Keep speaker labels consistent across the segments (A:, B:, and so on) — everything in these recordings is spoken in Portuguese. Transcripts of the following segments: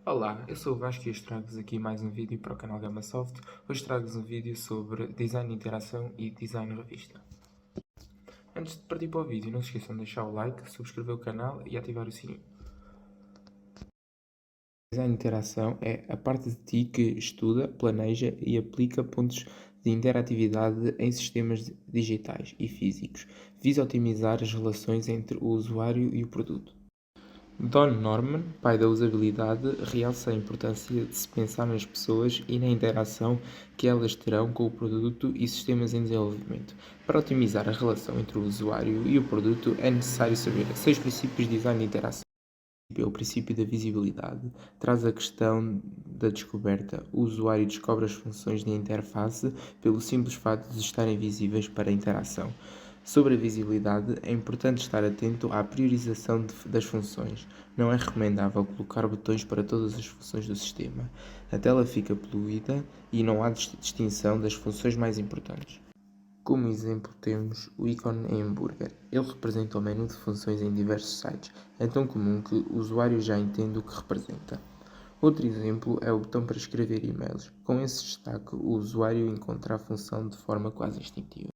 A: Olá, eu sou o Vasco e hoje trago-vos aqui mais um vídeo para o canal Gamasoft. Hoje trago-vos um vídeo sobre design de interação e design revista. Antes de partir para o vídeo, não se esqueçam de deixar o like, subscrever o canal e ativar o sininho. Design de interação é a parte de ti que estuda, planeja e aplica pontos de interatividade em sistemas digitais e físicos. Visa otimizar as relações entre o usuário e o produto. Don Norman, pai da usabilidade, realça a importância de se pensar nas pessoas e na interação que elas terão com o produto e sistemas em desenvolvimento. Para otimizar a relação entre o usuário e o produto, é necessário saber 6 princípios de design de interação. O princípio da visibilidade traz a questão da descoberta. O usuário descobre as funções da interface pelo simples fato de estarem visíveis para a interação. Sobre a visibilidade, é importante estar atento à priorização das funções. Não é recomendável colocar botões para todas as funções do sistema. A tela fica poluída e não há distinção das funções mais importantes. Como exemplo temos o ícone em hambúrguer. Ele representa o menu de funções em diversos sites. É tão comum que o usuário já entende o que representa. Outro exemplo é o botão para escrever e-mails. Com esse destaque, o usuário encontra a função de forma quase instintiva.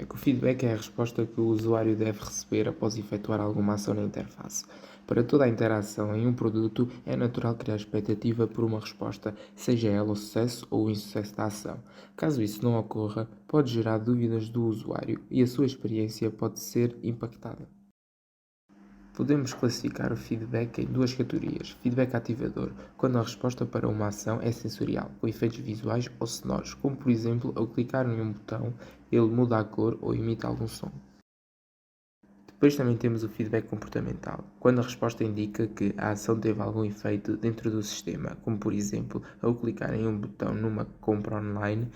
A: O feedback é a resposta que o usuário deve receber após efetuar alguma ação na interface. Para toda a interação em um produto, é natural criar expectativa por uma resposta, seja ela o sucesso ou o insucesso da ação. Caso isso não ocorra, pode gerar dúvidas do usuário e a sua experiência pode ser impactada. Podemos classificar o feedback em duas categorias. Feedback ativador, quando a resposta para uma ação é sensorial, com efeitos visuais ou sonoros, como por exemplo, ao clicar em um botão, ele muda a cor ou emite algum som. Depois também temos o feedback comportamental, quando a resposta indica que a ação teve algum efeito dentro do sistema, como por exemplo, ao clicar em um botão numa compra online,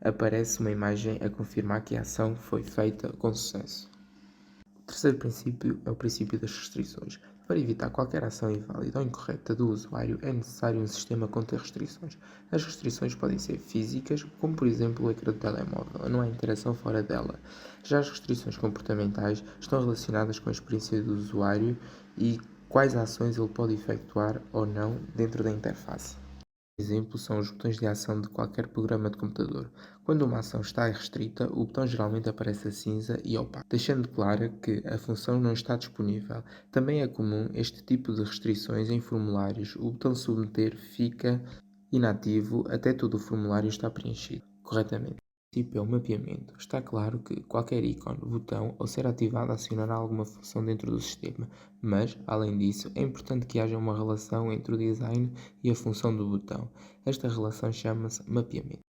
A: aparece uma imagem a confirmar que a ação foi feita com sucesso. O terceiro princípio é o princípio das restrições. Para evitar qualquer ação inválida ou incorreta do usuário, é necessário um sistema conter restrições. As restrições podem ser físicas, como por exemplo o ecrã do telemóvel, não há interação fora dela. Já as restrições comportamentais estão relacionadas com a experiência do usuário e quais ações ele pode efetuar ou não dentro da interface. Exemplo são os botões de ação de qualquer programa de computador. Quando uma ação está restrita, o botão geralmente aparece a cinza e opaco, deixando claro que a função não está disponível. Também é comum este tipo de restrições em formulários. O botão submeter fica inativo até todo o formulário estar preenchido corretamente. O princípio é o mapeamento. Está claro que qualquer ícone, botão ou ser ativado acionará alguma função dentro do sistema, mas, além disso, é importante que haja uma relação entre o design e a função do botão. Esta relação chama-se mapeamento.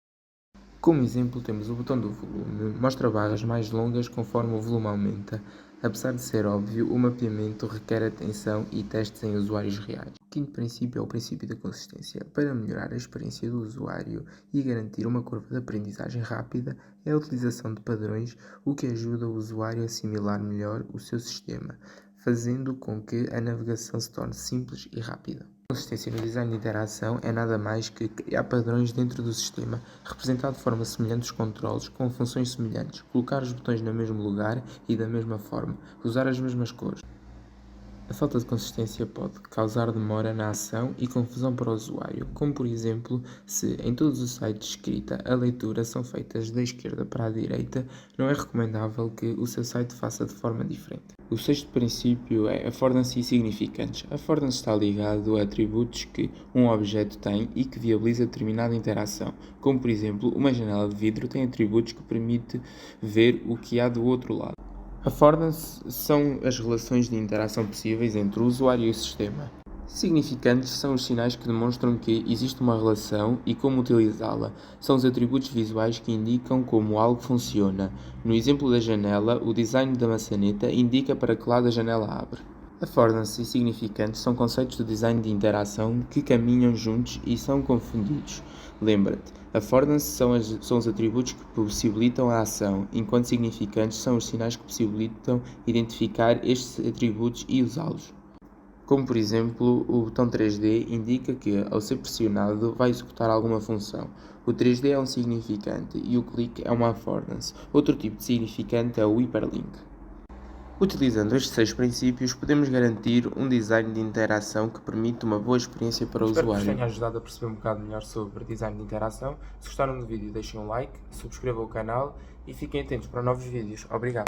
A: Como exemplo, temos o botão do volume, mostra barras mais longas conforme o volume aumenta. Apesar de ser óbvio, o mapeamento requer atenção e testes em usuários reais. O quinto princípio é o princípio da consistência. Para melhorar a experiência do usuário e garantir uma curva de aprendizagem rápida, é a utilização de padrões, o que ajuda o usuário a assimilar melhor o seu sistema, fazendo com que a navegação se torne simples e rápida. Consistência no design de interação é nada mais que criar padrões dentro do sistema, representar de forma semelhante os controles com funções semelhantes, colocar os botões no mesmo lugar e da mesma forma, usar as mesmas cores. A falta de consistência pode causar demora na ação e confusão para o usuário, como por exemplo, se em todos os sites de escrita a leitura são feitas da esquerda para a direita, não é recomendável que o seu site faça de forma diferente. O sexto princípio é affordance e significantes. Affordance está ligado a atributos que um objeto tem e que viabiliza determinada interação, como por exemplo, uma janela de vidro tem atributos que permite ver o que há do outro lado. Affordance são as relações de interação possíveis entre o usuário e o sistema. Significantes são os sinais que demonstram que existe uma relação e como utilizá-la. São os atributos visuais que indicam como algo funciona. No exemplo da janela, o design da maçaneta indica para que lado a janela abre. Affordance e significantes são conceitos de design de interação que caminham juntos e são confundidos. Lembra-te, affordance são os atributos que possibilitam a ação, enquanto significantes são os sinais que possibilitam identificar estes atributos e usá-los. Como por exemplo, o botão 3D indica que, ao ser pressionado, vai executar alguma função. O 3D é um significante e o clique é uma affordance. Outro tipo de significante é o hyperlink. Utilizando estes 6 princípios, podemos garantir um design de interação que permite uma boa experiência para o
B: Espero que
A: usuário.
B: vos tenha ajudado a perceber um bocado melhor sobre design de interação. Se gostaram do vídeo, deixem um like, subscrevam o canal e fiquem atentos para novos vídeos. Obrigado!